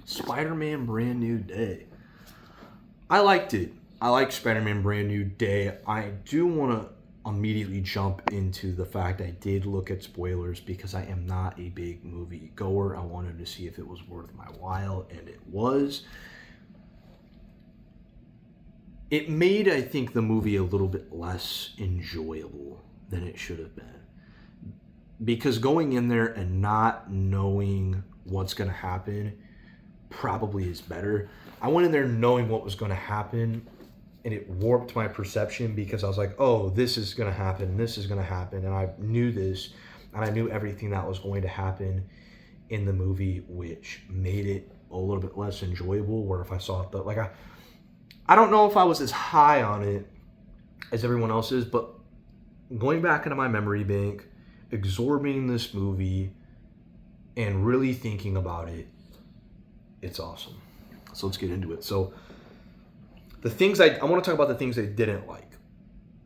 Spider-Man Brand New Day. I liked it. I like Spider-Man Brand New Day. I do want to immediately jump into the fact I did look at spoilers because I am not a big movie goer. I wanted to see if it was worth my while, and it was. It made, I think, the movie a little bit less enjoyable than it should have been. Because going in there and not knowing what's going to happen probably is better. I went in there knowing what was going to happen, and it warped my perception because I was like, oh, this is going to happen, this is going to happen, and I knew this, and I knew everything that was going to happen in the movie, which made it a little bit less enjoyable, where if I saw it, I don't know if I was as high on it as everyone else is, but going back into my memory bank, absorbing this movie, and really thinking about it, it's awesome. So let's get into it. So the things I want to talk about the things I didn't like.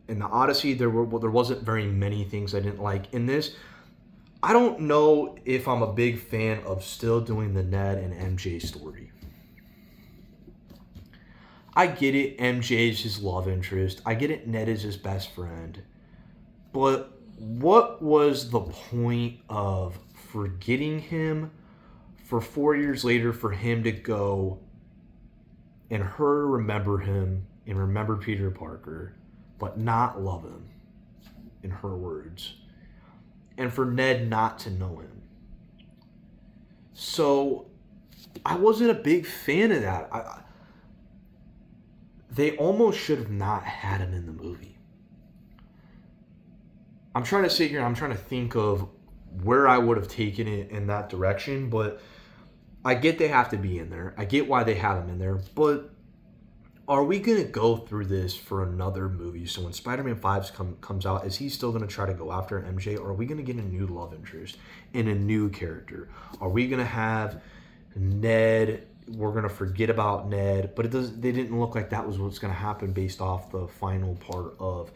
In the Odyssey, there wasn't very many things I didn't like. In this, I don't know if I'm a big fan of still doing the Ned and MJ story. I get it, MJ is his love interest. I get it, Ned is his best friend. But what was the point of forgetting him for 4 years later for him to go and her remember him and remember Peter Parker, but not love him, in her words, and for Ned not to know him? So I wasn't a big fan of that. They almost should have not had him in the movie. I'm trying to sit here and I'm trying to think of where I would have taken it in that direction, but I get they have to be in there. I get why they have him in there, but are we going to go through this for another movie? So when Spider-Man 5 comes out, is he still going to try to go after MJ, or are we going to get a new love interest and a new character? Are we going to have Ned? We're going to forget about Ned, but they didn't look like that was what's going to happen based off the final part of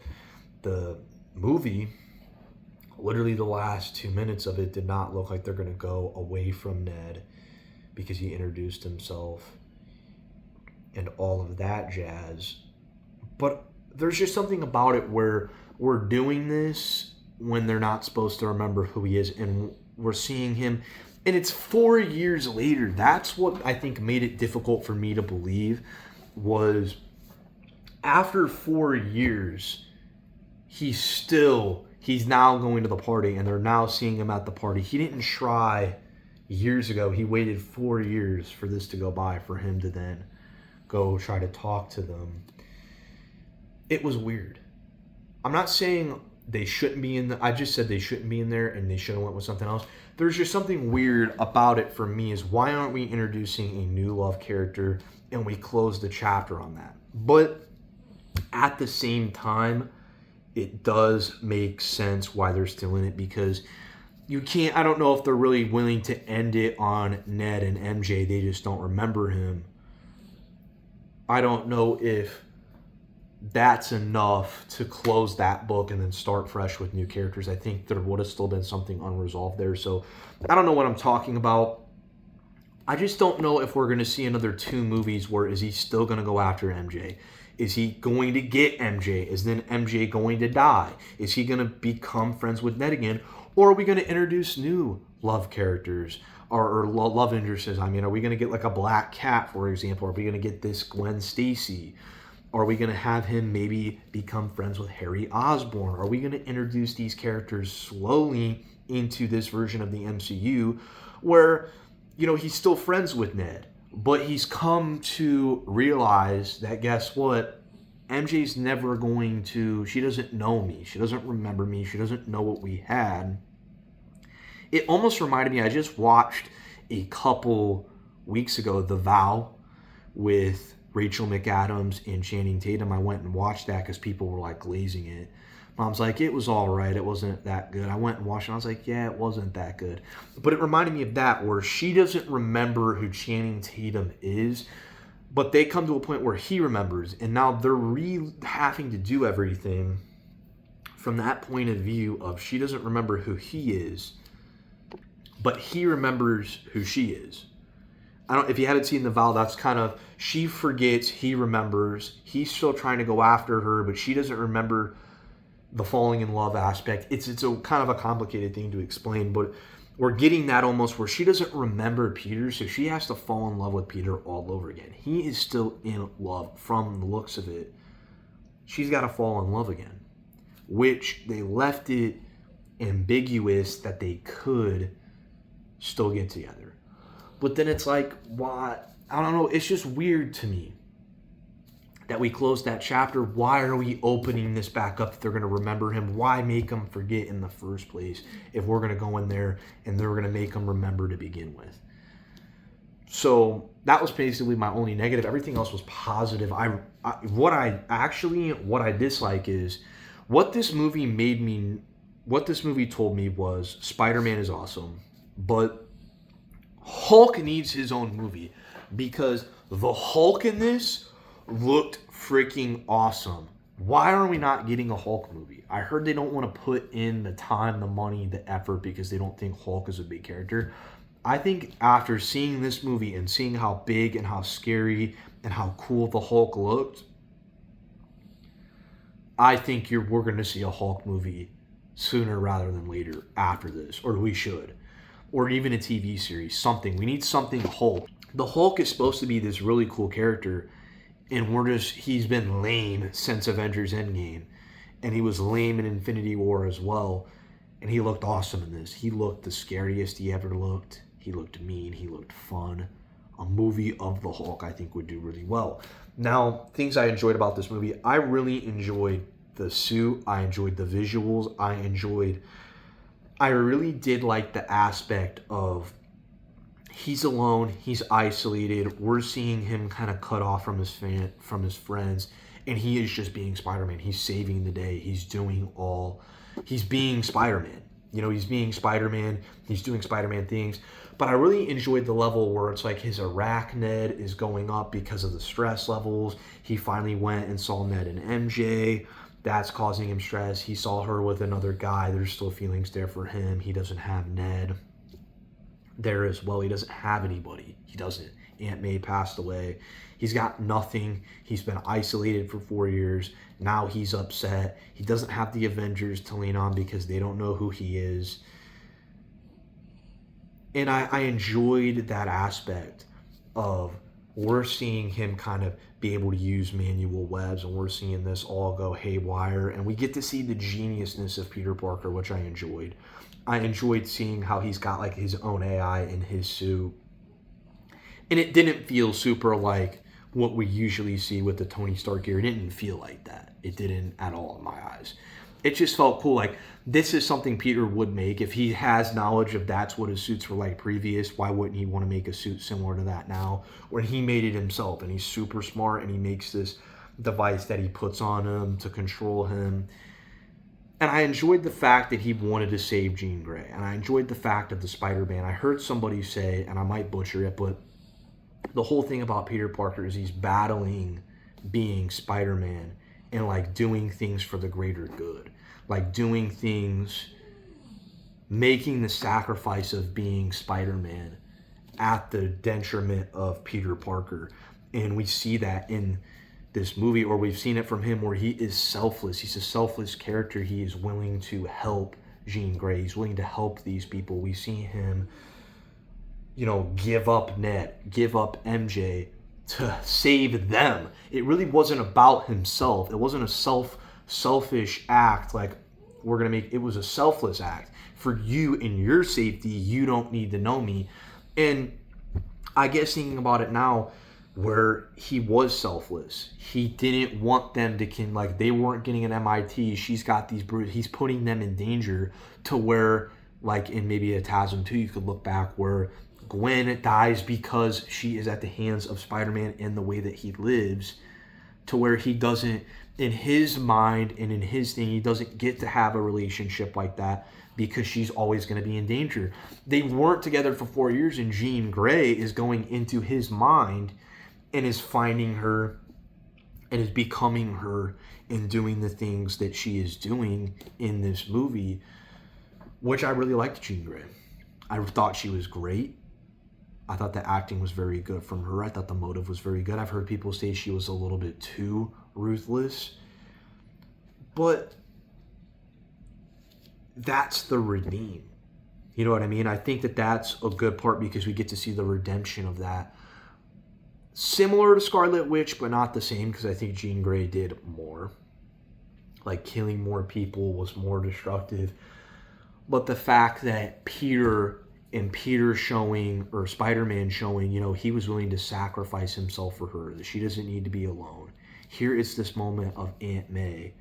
the movie. Literally the last 2 minutes of it did not look like they're going to go away from Ned because he introduced himself and all of that jazz. But there's just something about it where we're doing this when they're not supposed to remember who he is, and we're seeing him, and it's 4 years later. That's what I think made it difficult for me to believe, was after 4 years, he's now going to the party, and they're now seeing him at the party. He didn't try years ago. He waited 4 years for this to go by for him to then go try to talk to them. It was weird. I'm not saying they shouldn't be in I just said they shouldn't be in there and they should have went with something else. There's just something weird about it for me, is why aren't we introducing a new love character and we close the chapter on that? But at the same time, it does make sense why they're still in it, because you can't, I don't know if they're really willing to end it on Ned and MJ. They just don't remember him. I don't know if that's enough to close that book and then start fresh with new characters. I think there would have still been something unresolved there. So I don't know what I'm talking about. I just don't know if we're going to see another 2 movies where is he still going to go after MJ? Is he going to get MJ? Is then MJ going to die? Is he going to become friends with Ned again? Or are we going to introduce new love characters or love interests? I mean, are we going to get like a Black Cat, for example? Are we going to get this Gwen Stacy? Are we going to have him maybe become friends with Harry Osborn? Are we going to introduce these characters slowly into this version of the MCU where, he's still friends with Ned, but he's come to realize that, guess what? MJ's never going to, she doesn't know me. She doesn't remember me. She doesn't know what we had. It almost reminded me, I just watched a couple weeks ago, The Vow with Rachel McAdams and Channing Tatum. I went and watched that because people were like glazing it. Mom's like, it was all right. It wasn't that good. I went and watched it. I was like, yeah, it wasn't that good. But it reminded me of that, where she doesn't remember who Channing Tatum is, but they come to a point where he remembers. And now they're having to do everything from that point of view of she doesn't remember who he is, but he remembers who she is. I don't. If you haven't seen The Vow, that's kind of, she forgets, he remembers. He's still trying to go after her, but she doesn't remember the falling in love aspect. It's a kind of a complicated thing to explain, but we're getting that almost where she doesn't remember Peter, so she has to fall in love with Peter all over again. He is still in love from the looks of it. She's got to fall in love again, which they left it ambiguous that they could still get together. But then it's like, why? I don't know. It's just weird to me that we closed that chapter. Why are we opening this back up if they're going to remember him? Why make him forget in the first place if we're going to go in there and they're going to make him remember to begin with? So that was basically my only negative. Everything else was positive. What I dislike is what this movie told me was Spider-Man is awesome, but Hulk needs his own movie, because the Hulk in this looked freaking awesome. Why are we not getting a Hulk movie? I heard they don't want to put in the time, the money, the effort because they don't think Hulk is a big character. I think after seeing this movie and seeing how big and how scary and how cool the Hulk looked, I think we're going to see a Hulk movie sooner rather than later after this, or we should. Or even a TV series, something. We need something Hulk. The Hulk is supposed to be this really cool character, and he's been lame since Avengers Endgame. And he was lame in Infinity War as well. And he looked awesome in this. He looked the scariest he ever looked. He looked mean. He looked fun. A movie of the Hulk, I think, would do really well. Now, things I enjoyed about this movie. I really enjoyed the suit. I enjoyed the visuals. I really did like the aspect of he's alone, he's isolated. We're seeing him kind of cut off from his friends, and he is just being Spider-Man. He's saving the day. He's being Spider-Man. He's being Spider-Man. He's doing Spider-Man things. But I really enjoyed the level where it's like his arachnid is going up because of the stress levels. He finally went and saw Ned and MJ. That's causing him stress. He saw her with another guy. There's still feelings there for him. He doesn't have Ned there as well. He doesn't have anybody. He doesn't. Aunt May passed away. He's got nothing. He's been isolated for 4 years. Now he's upset. He doesn't have the Avengers to lean on because they don't know who he is. And I enjoyed that aspect of we're seeing him kind of be able to use manual webs, and we're seeing this all go haywire, and we get to see the geniusness of Peter Parker, which I enjoyed. I enjoyed seeing how he's got like his own AI in his suit, and it didn't feel super like what we usually see with the Tony Stark gear. It didn't feel like that. It didn't at all in my eyes. It just felt cool. Like, this is something Peter would make. If he has knowledge of that's what his suits were like previous, why wouldn't he want to make a suit similar to that now? When he made it himself, and he's super smart, and he makes this device that he puts on him to control him. And I enjoyed the fact that he wanted to save Jean Grey. And I enjoyed the fact of the Spider-Man. I heard somebody say, and I might butcher it, but the whole thing about Peter Parker is he's battling being Spider-Man and like doing things for the greater good. Like doing things, making the sacrifice of being Spider-Man at the detriment of Peter Parker. And we see that in this movie, or we've seen it from him where he is selfless. He's a selfless character. He is willing to help Jean Grey. He's willing to help these people. We see him, give up Ned, give up MJ to save them. It really wasn't about himself. It wasn't a selfish act like it was a selfless act. For you and your safety, you don't need to know me. And I guess thinking about it now, where he was selfless. He didn't want them to they weren't getting an MIT. She's got these bruises. He's putting them in danger to where, like in maybe a TASM 2, you could look back where Gwen dies because she is at the hands of Spider-Man in the way that he lives, to where he doesn't, in his mind and in his thing, he doesn't get to have a relationship like that because she's always going to be in danger. They weren't together for 4 years, and Jean Grey is going into his mind and is finding her and is becoming her and doing the things that she is doing in this movie, which I really liked Jean Grey. I thought she was great. I thought the acting was very good from her. I thought the motive was very good. I've heard people say she was a little bit too ruthless. But that's the redeem. You know what I mean? I think that that's a good part because we get to see the redemption of that. Similar to Scarlet Witch, but not the same, because I think Jean Grey did more. Like, killing more people was more destructive. But the fact that Peter showing, or Spider-Man showing, you know, he was willing to sacrifice himself for her, that she doesn't need to be alone. Here it's this moment of Aunt May,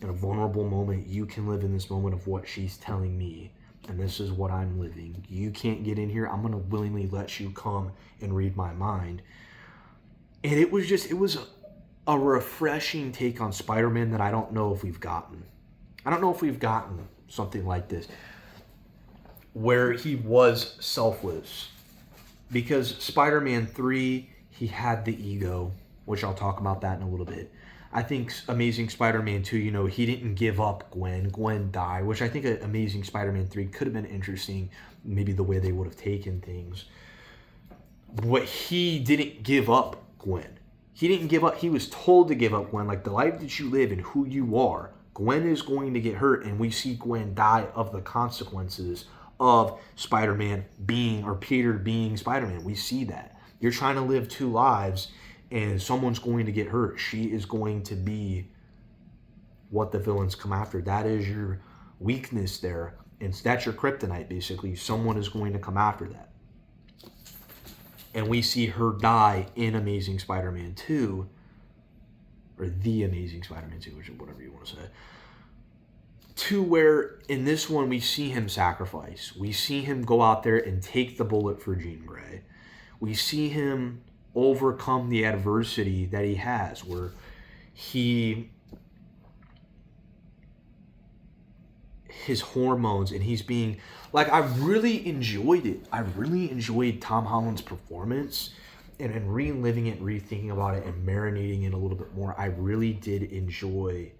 in a vulnerable moment. You can live in this moment of what she's telling me, and this is what I'm living. You can't get in here. I'm going to willingly let you come and read my mind. And it was a refreshing take on Spider-Man that I don't know if we've gotten. I don't know if we've gotten something like this, where he was selfless. Because Spider-Man 3, he had the ego, which I'll talk about that in a little bit. I think Amazing Spider-Man 2, you know, he didn't give up Gwen. Gwen died, which I think Amazing Spider-Man 3 could have been interesting, maybe the way they would have taken things. But he didn't give up Gwen. He didn't give up. He was told to give up Gwen. Like, the life that you live and who you are, Gwen is going to get hurt, and we see Gwen die of the consequences of Spider-Man being, or Peter being Spider-Man. We see that. You're trying to live two lives, and someone's going to get hurt. She is going to be what the villains come after. That is your weakness there. And that's your kryptonite, basically. Someone is going to come after that. And we see her die in Amazing Spider-Man 2, or The Amazing Spider-Man 2, which is whatever you want to say. To where, in this one, we see him sacrifice. We see him go out there and take the bullet for Jean Grey. We see him overcome the adversity that he has, where his hormones, and he's being, like, I really enjoyed it. I really enjoyed Tom Holland's performance, and reliving it, rethinking about it, and marinating it a little bit more. I really did enjoy,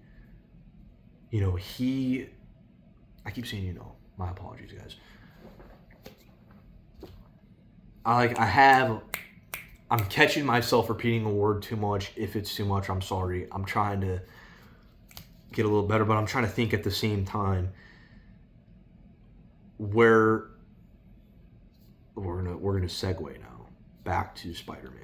you know, I keep saying, you know, my apologies, guys. I'm catching myself repeating a word too much. If it's too much, I'm sorry. I'm trying to get a little better, but I'm trying to think at the same time where we're gonna segue now back to Spider-Man.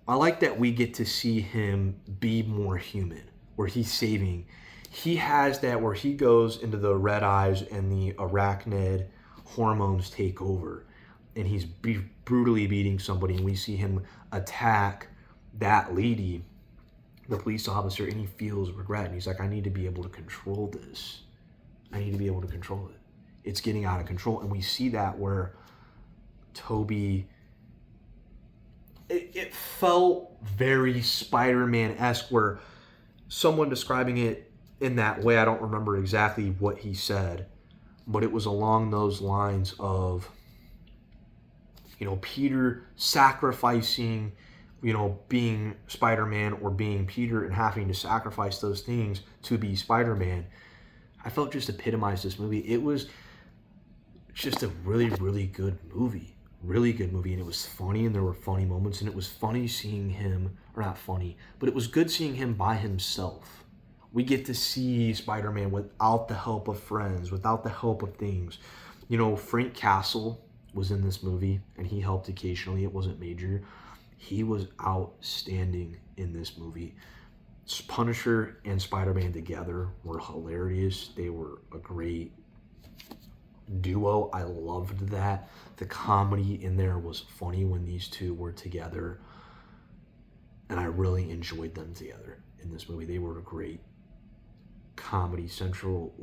I like that we get to see him be more human, where he's saving. He has that where he goes into the red eyes and the arachnid hormones take over, and he's brutally beating somebody, and we see him attack that lady, the police officer, and he feels regret, and he's like, I need to be able to control this. I need to be able to control it. It's getting out of control. And we see that where Toby, it felt very Spider-Man-esque, where someone describing it in that way, I don't remember exactly what he said, but it was along those lines of, you know, Peter sacrificing, you know, being Spider-Man or being Peter, and having to sacrifice those things to be Spider-Man. I felt just epitomized this movie. It was just a really, really good movie. Really good movie. And it was funny, and there were funny moments, and it was funny seeing him, or not funny, but it was good seeing him by himself. We get to see Spider-Man without the help of friends, without the help of things. You know, Frank Castle was in this movie, and he helped occasionally. It wasn't major. He was outstanding in this movie. Punisher and Spider-Man together were hilarious. They were a great duo. I loved that. The comedy in there was funny when these two were together, and I really enjoyed them together in this movie. They were a great comedy central.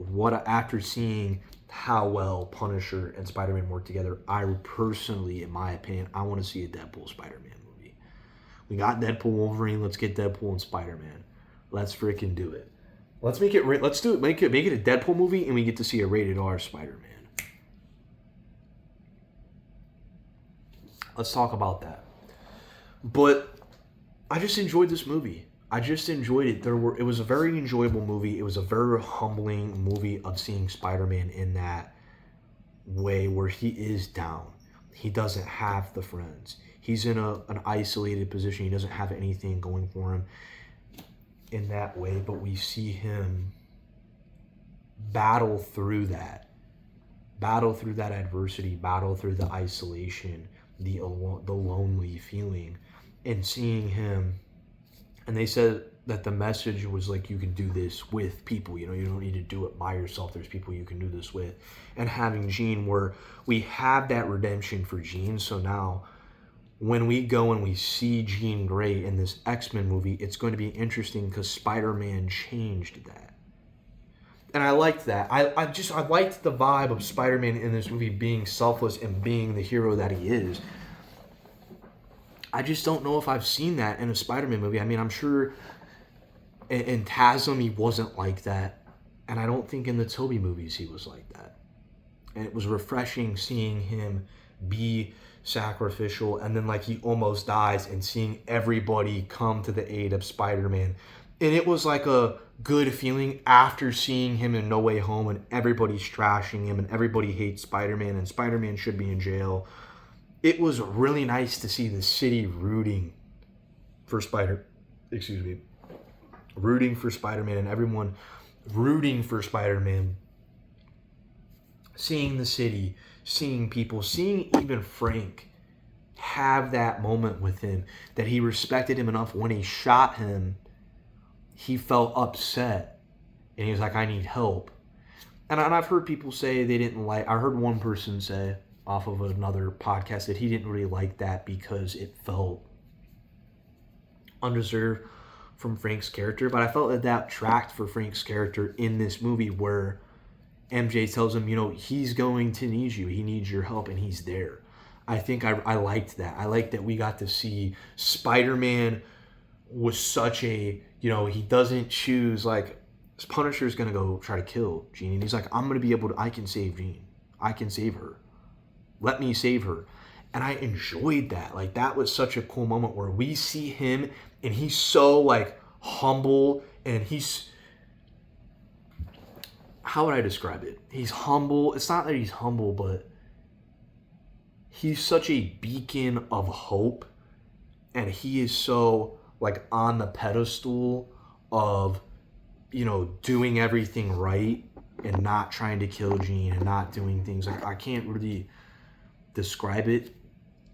After seeing how well Punisher and Spider-Man work together, I personally, in my opinion, I want to see a Deadpool Spider-Man movie. We got Deadpool Wolverine. Let's get Deadpool and Spider-Man. Let's freaking do it. Let's make it. Let's do it. Make it a Deadpool movie, and we get to see a rated R Spider-Man. Let's talk about that. But I just enjoyed this movie. I just enjoyed it. It was a very enjoyable movie. It was a very humbling movie of seeing Spider-Man in that way where he is down. He doesn't have the friends. He's in an isolated position. He doesn't have anything going for him in that way, but we see him battle through that adversity, battle through the isolation, the lonely feeling, and seeing him. And they said that the message was like, you can do this with people, you don't need to do it by yourself. There's people you can do this with. And having Jean, where we have that redemption for Jean. So now when we go and we see Jean Grey in this X-Men movie, it's going to be interesting because Spider-Man changed that. And I liked that. I liked the vibe of Spider-Man in this movie being selfless and being the hero that he is. I just don't know if I've seen that in a Spider-Man movie. I mean, I'm sure in TASM he wasn't like that. And I don't think in the Tobey movies he was like that. And it was refreshing seeing him be sacrificial, and then like he almost dies, and seeing everybody come to the aid of Spider-Man. And it was like a good feeling after seeing him in No Way Home, and everybody's trashing him, and everybody hates Spider-Man, and Spider-Man should be in jail. It was really nice to see the city rooting for rooting for Spider-Man, and everyone rooting for Spider-Man. Seeing the city, seeing people, seeing even Frank have that moment with him, that he respected him enough when he shot him, he felt upset. And he was like, I need help. And I've heard people say they didn't like, I heard one person say off of another podcast that he didn't really like that because it felt undeserved from Frank's character. But I felt that tracked for Frank's character in this movie, where MJ tells him, he's going to need you. He needs your help, and he's there. I think I liked that. I liked that we got to see Spider-Man was such a, he doesn't choose, like, Punisher's going to go try to kill Jean. And he's like, I'm going to be able to, I can save Jean. I can save her. Let me save her. And I enjoyed that. Like, that was such a cool moment where we see him, and he's so, like, humble, and he's, how would I describe it? He's humble. It's not that he's humble, but he's such a beacon of hope. And he is so, like, on the pedestal of, doing everything right and not trying to kill Jean and not doing things. Like, I can't really describe it.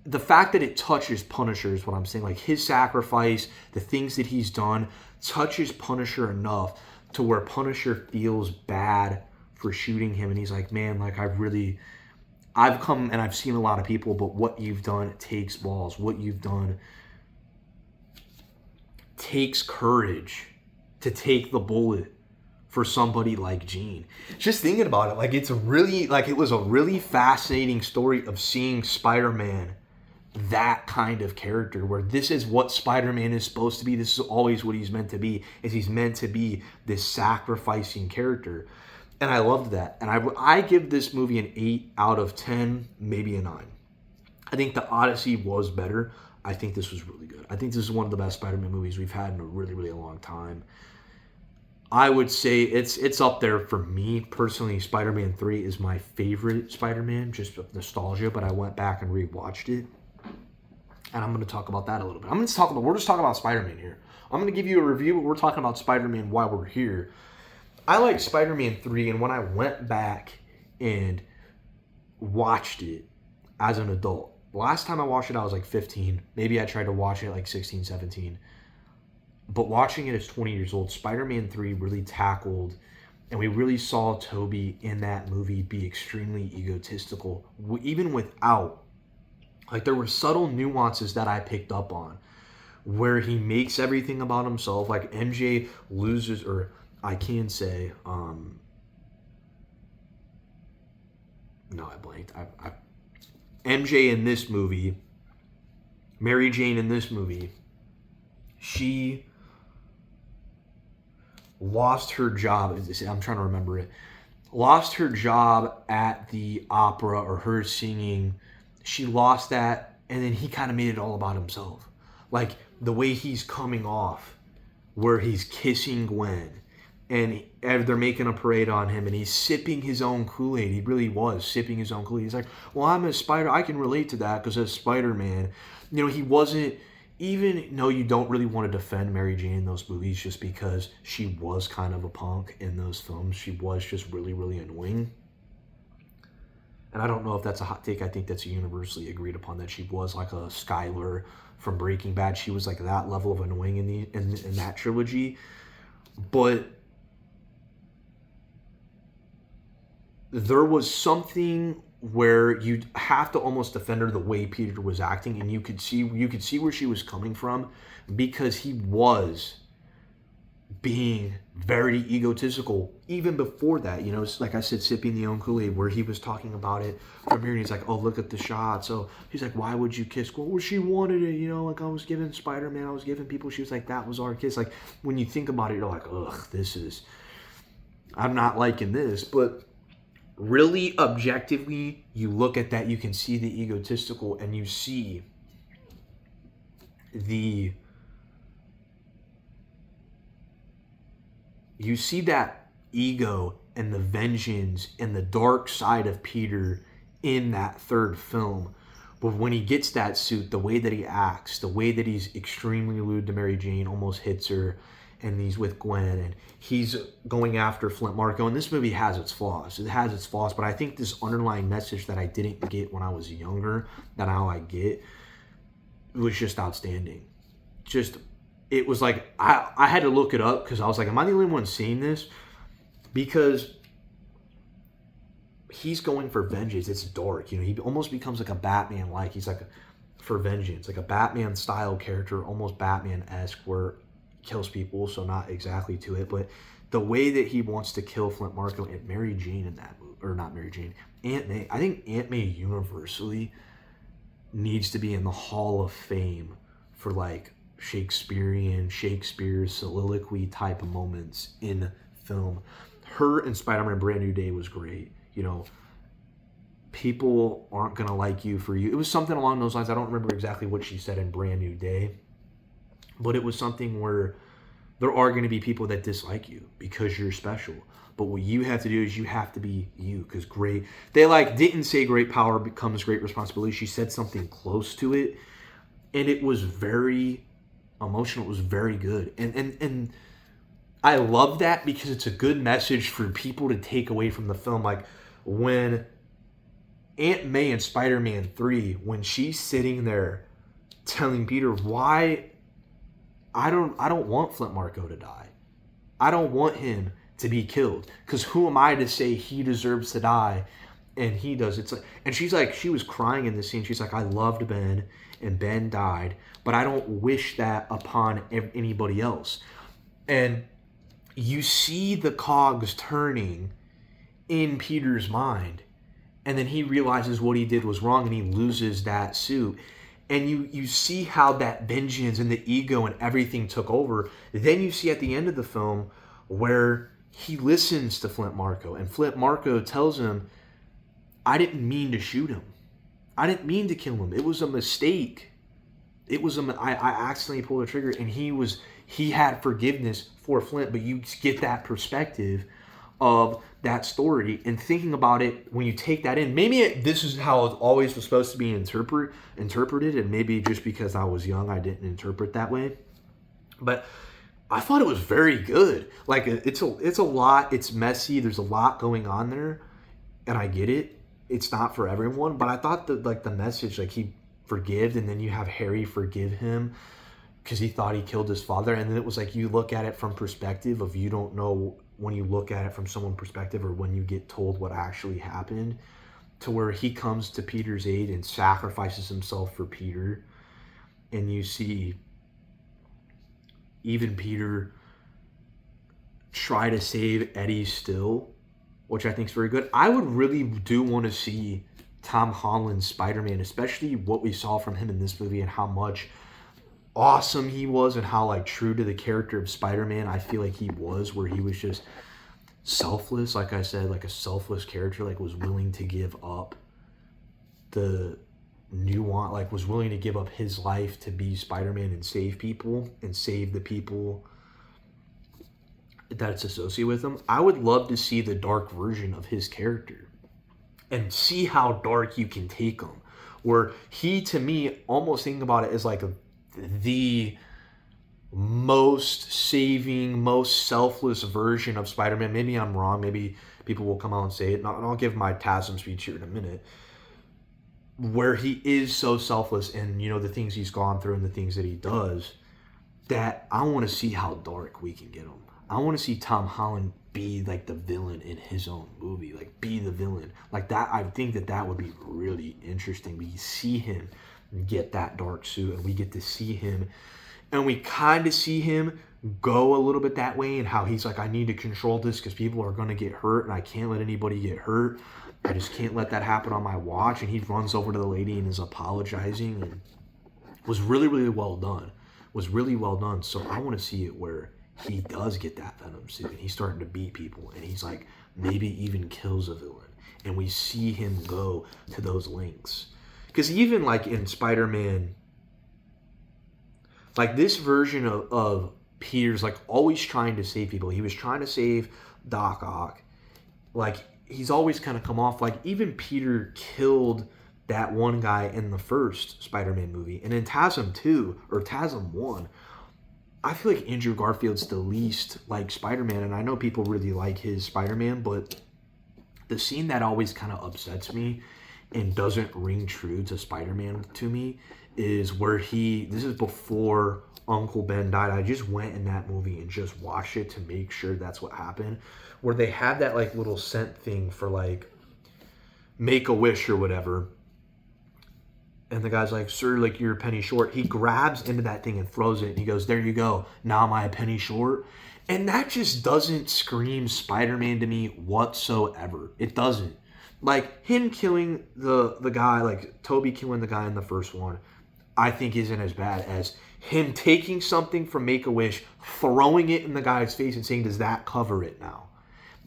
The fact that it touches Punisher is what I'm saying. Like, his sacrifice, the things that he's done, touches Punisher enough to where Punisher feels bad for shooting him. And he's like, man, like, I've come and I've seen a lot of people, but what you've done takes balls. What you've done takes courage to take the bullet for somebody like Jean. Just thinking about it, like, it's really, like, it was a really fascinating story of seeing Spider-Man, that kind of character, where this is what Spider-Man is supposed to be. This is always what he's meant to be, is he's meant to be this sacrificing character. And I loved that. And I give this movie an 8 out of 10, maybe a 9. I think The Odyssey was better. I think this was really good. I think this is one of the best Spider-Man movies we've had in a really, really long time. I would say it's up there for me personally. Spider-Man 3 is my favorite Spider-Man, just with nostalgia, but I went back and rewatched it. And I'm going to talk about that a little bit. We're just talking about Spider-Man here. I'm going to give you a review, but we're talking about Spider-Man while we're here. I like Spider-Man 3, and when I went back and watched it as an adult, last time I watched it, I was like 15. Maybe I tried to watch it like 16, 17. But watching it as 20 years old, Spider-Man 3 really tackled, and we really saw Tobey in that movie be extremely egotistical, even without, like, there were subtle nuances that I picked up on, where he makes everything about himself. Like, MJ loses, or I can say, no, I blanked. MJ in this movie, Mary Jane in this movie, she lost her job. I'm trying to remember it. Lost her job at the opera, or her singing. She lost that, and then he kind of made it all about himself. Like, the way he's coming off, where he's kissing Gwen, and they're making a parade on him, and he's sipping his own Kool-Aid. He really was sipping his own Kool-Aid. He's like, well, I'm a spider. I can relate to that because as Spider-Man, he wasn't, even though you don't really want to defend Mary Jane in those movies just because she was kind of a punk in those films. She was just really, really annoying. And I don't know if that's a hot take. I think that's universally agreed upon that she was like a Skylar from Breaking Bad. She was like that level of annoying in that trilogy. But there was something where you have to almost defend her the way Peter was acting, and you could see where she was coming from, because he was being very egotistical even before that. Like I said, sipping the own Kool-Aid, where he was talking about it from here, and he's like, oh, look at the shot. So he's like, why would you kiss? Well, she wanted it, like I was giving Spider-Man, I was giving people. She was like, that was our kiss. Like, when you think about it, you're like, ugh, I'm not liking this. But really, objectively, you look at that, you can see the egotistical, and you see that ego and the vengeance and the dark side of Peter in that third film. But when he gets that suit, the way that he acts, the way that he's extremely lewd to Mary Jane, almost hits her, and he's with Gwen, and he's going after Flint Marko. And this movie has its flaws. It has its flaws, but I think this underlying message that I didn't get when I was younger, that now I get, was just outstanding. It was like, I had to look it up, because I was like, am I the only one seeing this? Because he's going for vengeance. It's dark. He almost becomes like a Batman-like. He's like for vengeance, like a Batman-style character, almost Batman-esque, where kills people, so not exactly to it, but the way that he wants to kill Flint Marko and Mary Jane in that movie, or not Mary Jane, Aunt May. I think Aunt May universally needs to be in the Hall of Fame for like Shakespeare's soliloquy type of moments in film. Her in Spider-Man Brand New Day was great. People aren't gonna like you for you. It was something along those lines. I don't remember exactly what she said in Brand New Day, but it was something where there are going to be people that dislike you because you're special. But what you have to do is you have to be you, because they didn't say great power becomes great responsibility. She said something close to it, and it was very emotional. It was very good. And I love that, because it's a good message for people to take away from the film. Like when Aunt May in Spider-Man 3, when she's sitting there telling Peter, why I don't want Flint Marko to die. I don't want him to be killed, because who am I to say he deserves to die and he does? It's like, and she's like, she was crying in this scene. She's like, I loved Ben and Ben died, but I don't wish that upon anybody else. And you see the cogs turning in Peter's mind, and then he realizes what he did was wrong, and he loses that suit. And you see how that vengeance and the ego and everything took over. Then you see at the end of the film where he listens to Flint Marko, and Flint Marko tells him, I didn't mean to shoot him. I didn't mean to kill him. It was a mistake. I accidentally pulled the trigger. And he had forgiveness for Flint, but you get that perspective of that story, and thinking about it, when you take that in, maybe this is how it always was supposed to be interpreted, and maybe just because I was young, I didn't interpret that way. But I thought it was very good. Like, it's a lot. It's messy. There's a lot going on there, and I get it. It's not for everyone, but I thought that the message, like, he forgave, and then you have Harry forgive him because he thought he killed his father, and then it was like you look at it from perspective of, you don't know when you look at it from someone's perspective, or when you get told what actually happened, to where he comes to Peter's aid and sacrifices himself for Peter. And you see even Peter try to save Eddie still, which I think is very good. I would really do want to see Tom Holland's Spider-Man, especially what we saw from him in this movie, and how much awesome he was, and how like true to the character of Spider-Man I feel like he was, where he was just selfless, like I said, like a selfless character, like was willing to give up the nuance, like was willing to give up his life to be Spider-Man and save people and save the people that's associated with him. I would love to see the dark version of his character and see how dark you can take him. Where he, to me, almost think about it as like the most saving, most selfless version of Spider-Man. Maybe I'm wrong. Maybe people will come out and say it. And I'll give my TASM speech here in a minute. Where he is so selfless and, you know, the things he's gone through and the things that he does, that I want to see how dark we can get him. I want to see Tom Holland be like the villain in his own movie, like be the villain like that. I think that would be really interesting. We see him get that dark suit, and we get to see him, and we kind of see him go a little bit that way, and how he's like, I need to control this because people are going to get hurt, and I can't let anybody get hurt. I just can't let that happen on my watch. And he runs over to the lady and is apologizing, and was really, really well done. Was really well done. So I want to see it where he does get that Venom suit and he's starting to beat people, and he's like maybe even kills a villain, and we see him go to those lengths. Because even like in Spider-Man, like this version of Peter's like always trying to save people. He was trying to save Doc Ock. Like he's always kind of come off like even Peter killed that one guy in the first Spider-Man movie. And in TASM 2 or TASM 1, I feel like Andrew Garfield's the least like Spider-Man, and I know people really like his Spider-Man, but the scene that always kind of upsets me and doesn't ring true to Spider-Man to me is where this is before Uncle Ben died. I just went in that movie and just watched it to make sure that's what happened, where they had that like little scent thing for like Make-A-Wish or whatever. And the guy's like, sir, like you're a penny short. He grabs into that thing and throws it. And he goes, there you go. Now am I a penny short? And that just doesn't scream Spider-Man to me whatsoever. It doesn't. Like him killing the guy, like Toby killing the guy in the first one, I think isn't as bad as him taking something from Make-A-Wish, throwing it in the guy's face and saying, does that cover it now?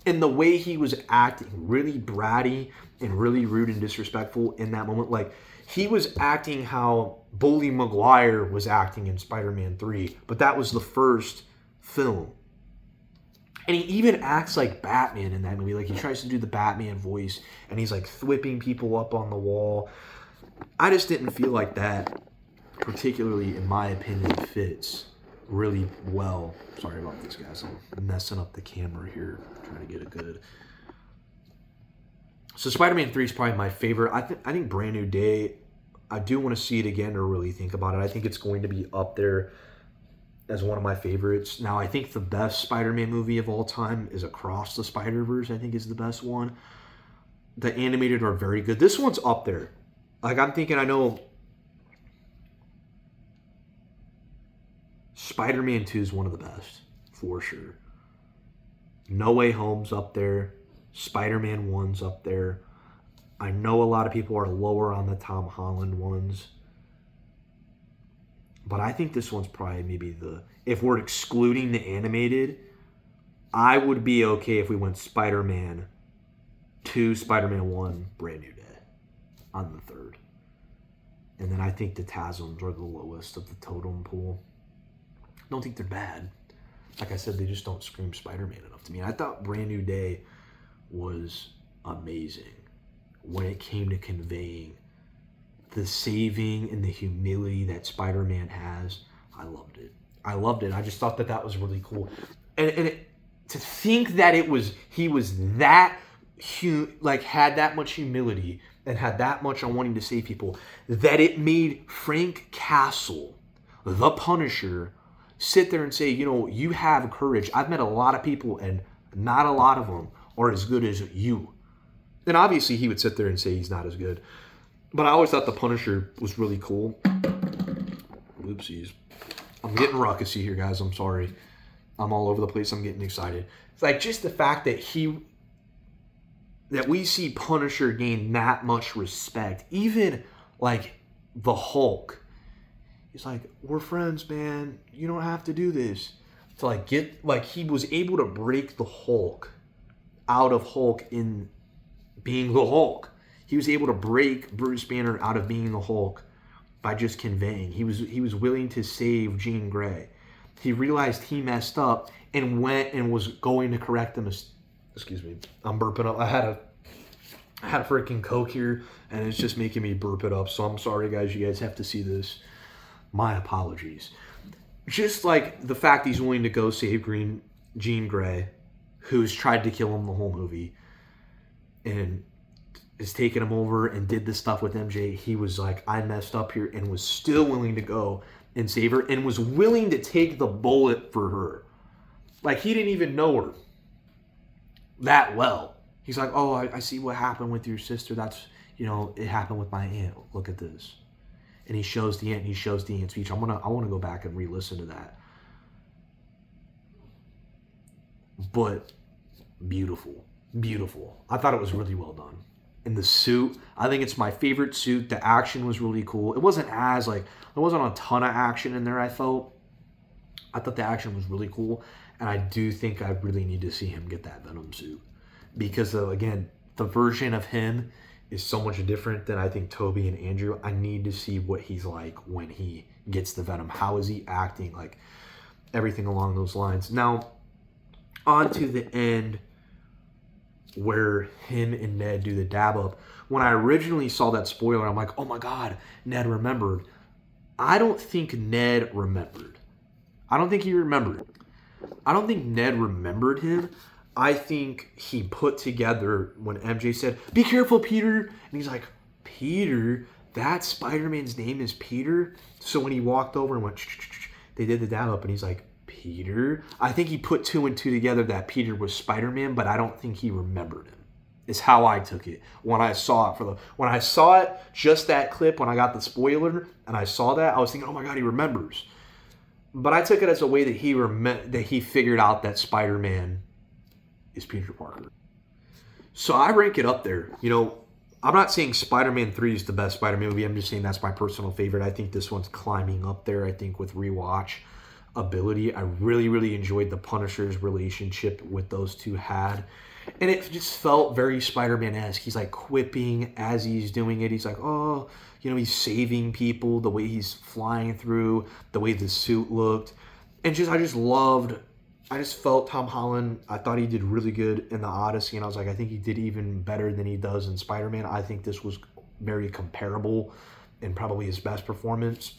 And the way he was acting, really bratty and really rude and disrespectful in that moment. Like, he was acting how Bully Maguire was acting in Spider-Man 3, but that was the first film. And he even acts like Batman in that movie. Like, he tries to do the Batman voice, and he's, like, thwipping people up on the wall. I just didn't feel like that, particularly, in my opinion, fits really well. Sorry about this, guys. I'm messing up the camera here, trying to get it good. So Spider-Man 3 is probably my favorite. I think Brand New Day, I do want to see it again or really think about it. I think it's going to be up there as one of my favorites. Now, I think the best Spider-Man movie of all time is Across the Spider-Verse, I think is the best one. The animated are very good. This one's up there. Like, I'm thinking, I know Spider-Man 2 is one of the best, for sure. No Way Home's up there. Spider-Man 1's up there. I know a lot of people are lower on the Tom Holland ones. But I think this one's probably maybe if we're excluding the animated, I would be okay if we went Spider-Man 2, Spider-Man 1, Brand New Day on the third. And then I think the TASMs are the lowest of the totem pool. I don't think they're bad. Like I said, they just don't scream Spider-Man enough to me. I thought Brand New Day was amazing when it came to conveying the saving and the humility that Spider-Man has. I loved it. I just thought that was really cool. And to think that he was that had that much humility and had that much on wanting to save people, that it made Frank Castle, the Punisher, sit there and say, you know, you have courage. I've met a lot of people and not a lot of them are as good as you. And obviously he would sit there and say he's not as good. But I always thought the Punisher was really cool. Oopsies. I'm getting ruckusy here, guys. I'm sorry. I'm all over the place. I'm getting excited. It's like just the fact that we see Punisher gain that much respect. Even like the Hulk. He's like, we're friends, man. You don't have to do this. To he was able to break the Hulk out of Hulk in being the Hulk. He was able to break Bruce Banner out of being the Hulk by just conveying. He was willing to save Jean Grey. he realized he messed up and went and was going to correct the mistake. Excuse me, I'm burping up. I had a freaking Coke here, and it's just making me burp it up. So I'm sorry, guys. You guys have to see this. My apologies. Just like the fact he's willing to go save Jean Grey, who's tried to kill him the whole movie, and is taking him over and did this stuff with MJ. He was like, I messed up here, and was still willing to go and save her, and was willing to take the bullet for her. Like, he didn't even know her that well. He's like, oh, I see what happened with your sister. That's, it happened with my aunt. Look at this. And he shows the aunt, speech. I want to go back and re-listen to that. But beautiful. Beautiful. I thought it was really well done. And the suit, I think it's my favorite suit. The action was really cool. It wasn't there wasn't a ton of action in there, I felt. I thought the action was really cool. And I do think I really need to see him get that Venom suit. Because, again, the version of him is so much different than I think Toby and Andrew. I need to see what he's like when he gets the Venom. How is he acting? Like, everything along those lines. Now, on to the end where him and Ned do the dab up. When I originally saw that spoiler, I'm like, oh my God, Ned remembered. I don't think Ned remembered. I don't think he remembered. I don't think Ned remembered him. I think he put together when MJ said, be careful, Peter. And he's like, Peter? That Spider-Man's name is Peter? So when he walked over and went, they did the dab up, and he's like, Peter? I think he put 2 and 2 together that Peter was Spider-Man, but I don't think he remembered him. Is how I took it when I saw it. When I saw it, just that clip, when I got the spoiler, and I saw that, I was thinking, oh my God, he remembers. But I took it as a way that he figured out that Spider-Man is Peter Parker. So I rank it up there. I'm not saying Spider-Man 3 is the best Spider-Man movie. I'm just saying that's my personal favorite. I think this one's climbing up there, I think, with rewatch ability. I really, really enjoyed the Punisher's relationship with those two had. And it just felt very Spider-Man-esque. He's like quipping as he's doing it. He's like, oh, he's saving people, the way he's flying through, the way the suit looked. And I just felt Tom Holland, I thought he did really good in The Odyssey. And I was like, I think he did even better than he does in Spider-Man. I think this was very comparable and probably his best performance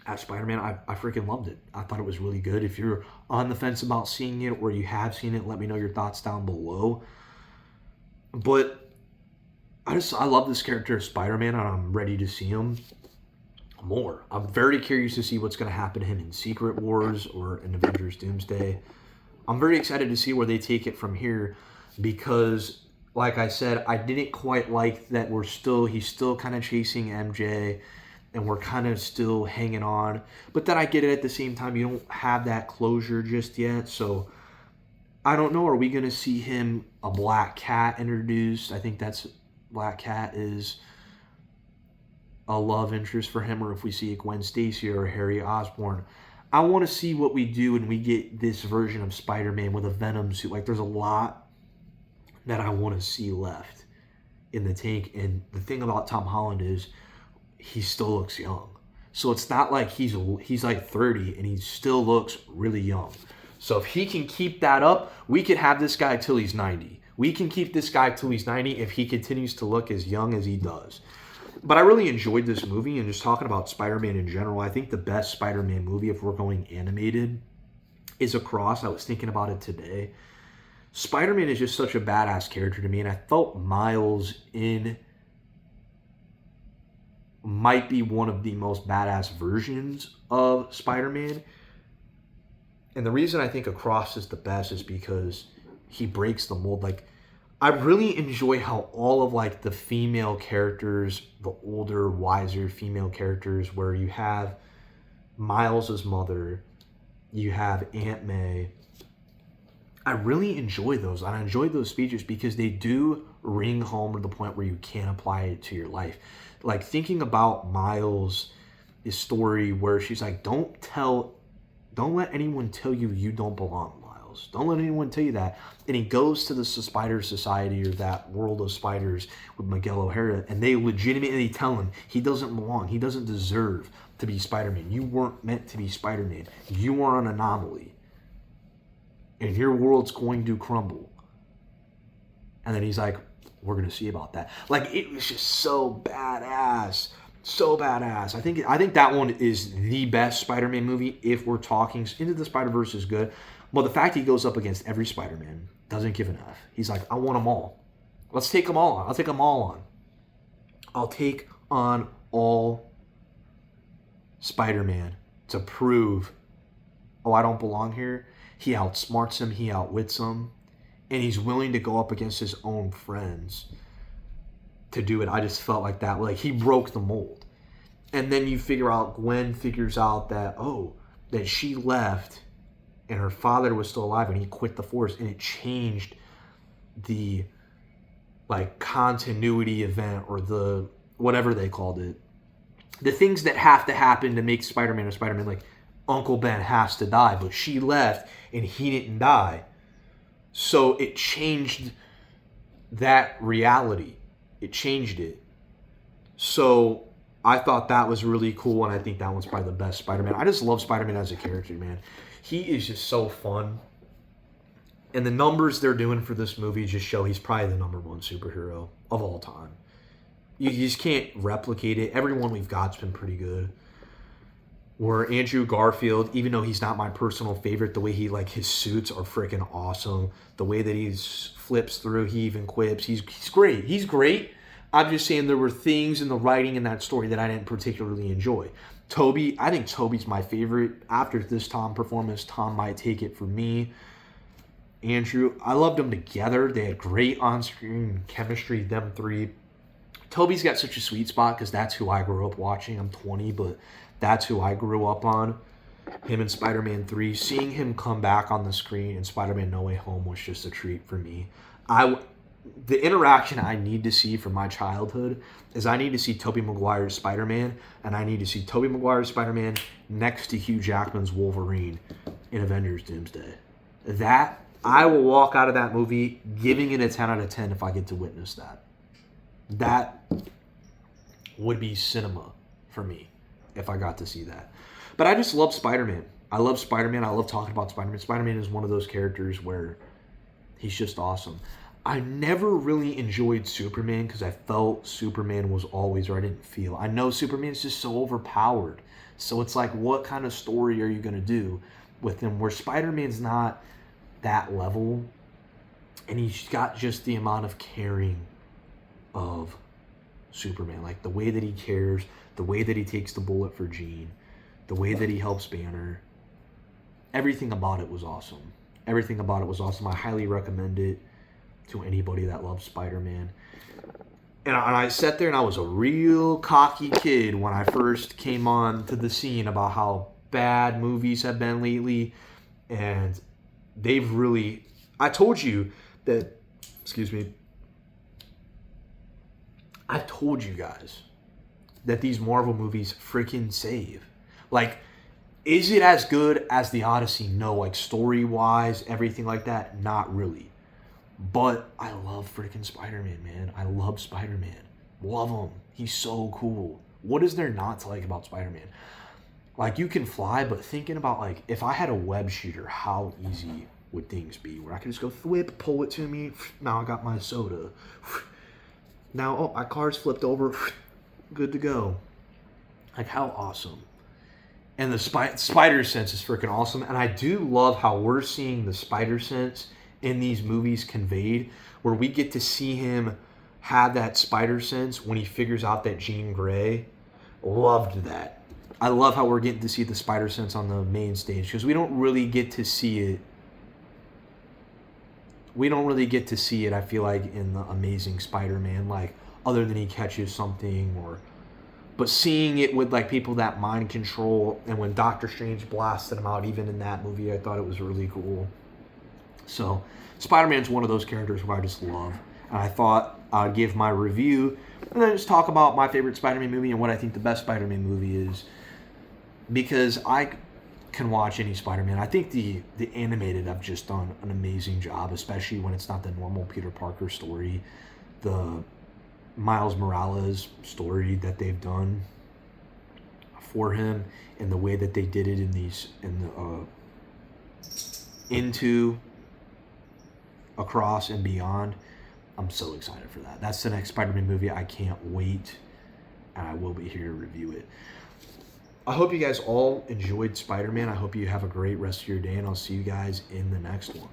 as Spider-Man. I freaking loved it. I thought it was really good. If you're on the fence about seeing it or you have seen it, let me know your thoughts down below. But I love this character of Spider-Man, and I'm ready to see him more. I'm very curious to see what's going to happen to him in Secret Wars or in Avengers Doomsday. I'm very excited to see where they take it from here because, like I said, I didn't quite like that he's still kind of chasing MJ and we're kind of still hanging on. But then I get it at the same time. You don't have that closure just yet. So I don't know. Are we going to see a Black Cat introduced? I think Black Cat is a love interest for him, or if we see a Gwen Stacy or a Harry Osborn. I want to see what we do when we get this version of Spider-Man with a Venom suit. Like, there's a lot that I want to see left in the tank. And the thing about Tom Holland is he still looks young. So it's not like he's like 30 and he still looks really young. So if he can keep that up, we could have this guy till he's 90. We can keep this guy till he's 90 if he continues to look as young as he does. But I really enjoyed this movie, and just talking about Spider-Man in general, I think the best Spider-Man movie, if we're going animated, is Across. I was thinking about it today. Spider-Man is just such a badass character to me, and I felt Miles might be one of the most badass versions of Spider-Man. And the reason I think Across is the best is because he breaks the mold. Like, I really enjoy how all of the female characters, the older, wiser female characters, where you have Miles' mother, you have Aunt May. I really enjoy those. I enjoy those speeches because they do ring home to the point where you can apply it to your life. Like, thinking about Miles' story where she's like, don't let anyone tell you don't belong, Miles. else. Don't let anyone tell you that. And he goes to the Spider Society, or that world of spiders, with Miguel O'Hara, and they legitimately tell him he doesn't belong. He doesn't deserve to be Spider-Man. You weren't meant to be Spider-Man. You are an anomaly. And your world's going to crumble. And then he's like, we're going to see about that. Like, it was just so badass. So badass. I think that one is the best Spider-Man movie if we're talking. Into the Spider-Verse is good. But the fact he goes up against every Spider-Man doesn't give enough. He's like, I want them all. Let's take them all on. I'll take them all on. I'll take on all Spider-Man to prove, oh, I don't belong here. He outsmarts him. He outwits him. And he's willing to go up against his own friends to do it. I just felt like that. Like, he broke the mold. And then you figure out, Gwen figures out that, oh, that she left and her father was still alive and he quit the force, and it changed the, like, continuity event, or the, whatever they called it. The things that have to happen to make Spider-Man a Spider-Man, like Uncle Ben has to die, but she left and he didn't die. So it changed that reality. It changed it. So I thought that was really cool, and I think that one's probably the best Spider-Man. I just love Spider-Man as a character, man. He is just so fun. And the numbers they're doing for this movie just show he's probably the #1 superhero of all time. You just can't replicate it. Everyone we've got's been pretty good. Where Andrew Garfield, even though he's not my personal favorite, the way he, like, his suits are freaking awesome. The way that he flips through, he even quips. He's great. He's great. I'm just saying there were things in the writing in that story that I didn't particularly enjoy. Toby, I think Toby's my favorite. After this Tom performance, Tom might take it for me. Andrew, I loved them together. They had great on-screen chemistry, them three. Toby's got such a sweet spot because that's who I grew up watching. I'm 20, but that's who I grew up on. Him in Spider-Man 3. Seeing him come back on the screen in Spider-Man No Way Home was just a treat for me. The interaction I need to see from my childhood is I need to see Tobey Maguire's Spider-Man, and I need to see Tobey Maguire's Spider-Man next to Hugh Jackman's Wolverine in Avengers Doomsday. That, I will walk out of that movie giving it a 10 out of 10 if I get to witness that. That would be cinema for me if I got to see that. But I just love Spider-Man. I love Spider-Man. I love talking about Spider-Man. Spider-Man is one of those characters where he's just awesome. I never really enjoyed Superman because I felt Superman was always, or I didn't feel. I know Superman's just so overpowered. So it's like, what kind of story are you going to do with him? Where Spider-Man's not that level, and he's got just the amount of caring of Superman. Like the way that he cares, the way that he takes the bullet for Jean, the way that he helps Banner. Everything about it was awesome. Everything about it was awesome. I highly recommend it to anybody that loves Spider-Man. And I sat there and I was a real cocky kid when I first came on to the scene about how bad movies have been lately. And they've really... I told you that... Excuse me. I told you guys that these Marvel movies freaking save. Like, is it as good as The Odyssey? No. Like, story-wise, everything like that? Not really. But I love freaking Spider-Man, man. I love Spider-Man. Love him. He's so cool. What is there not to like about Spider-Man? Like, you can fly, but thinking about, like, if I had a web shooter, how easy would things be? Where I could just go thwip, pull it to me. Now I got my soda. Now, oh, my car's flipped over. Good to go. Like, how awesome. And the spider sense is freaking awesome. And I do love how we're seeing the spider sense in these movies conveyed, where we get to see him have that spider sense when he figures out that Jean Grey. Loved that. I love how we're getting to see the spider sense on the main stage, because we don't really get to see it. We don't really get to see it, I feel like, in the Amazing Spider-Man, like, other than he catches something, or... But seeing it with, like, people that mind control, and when Doctor Strange blasted him out, even in that movie, I thought it was really cool. So, Spider-Man's one of those characters who I just love. And I thought I'd give my review, and then just talk about my favorite Spider-Man movie and what I think the best Spider-Man movie is. Because can watch any Spider-Man. I think the animated have just done an amazing job, especially when it's not the normal Peter Parker story. The Miles Morales story that they've done for him, and the way that they did it into Across and Beyond. I'm so excited for that. That's the next Spider-Man movie. I can't wait, and I will be here to review it. I hope you guys all enjoyed Spider-Man. I hope you have a great rest of your day, and I'll see you guys in the next one.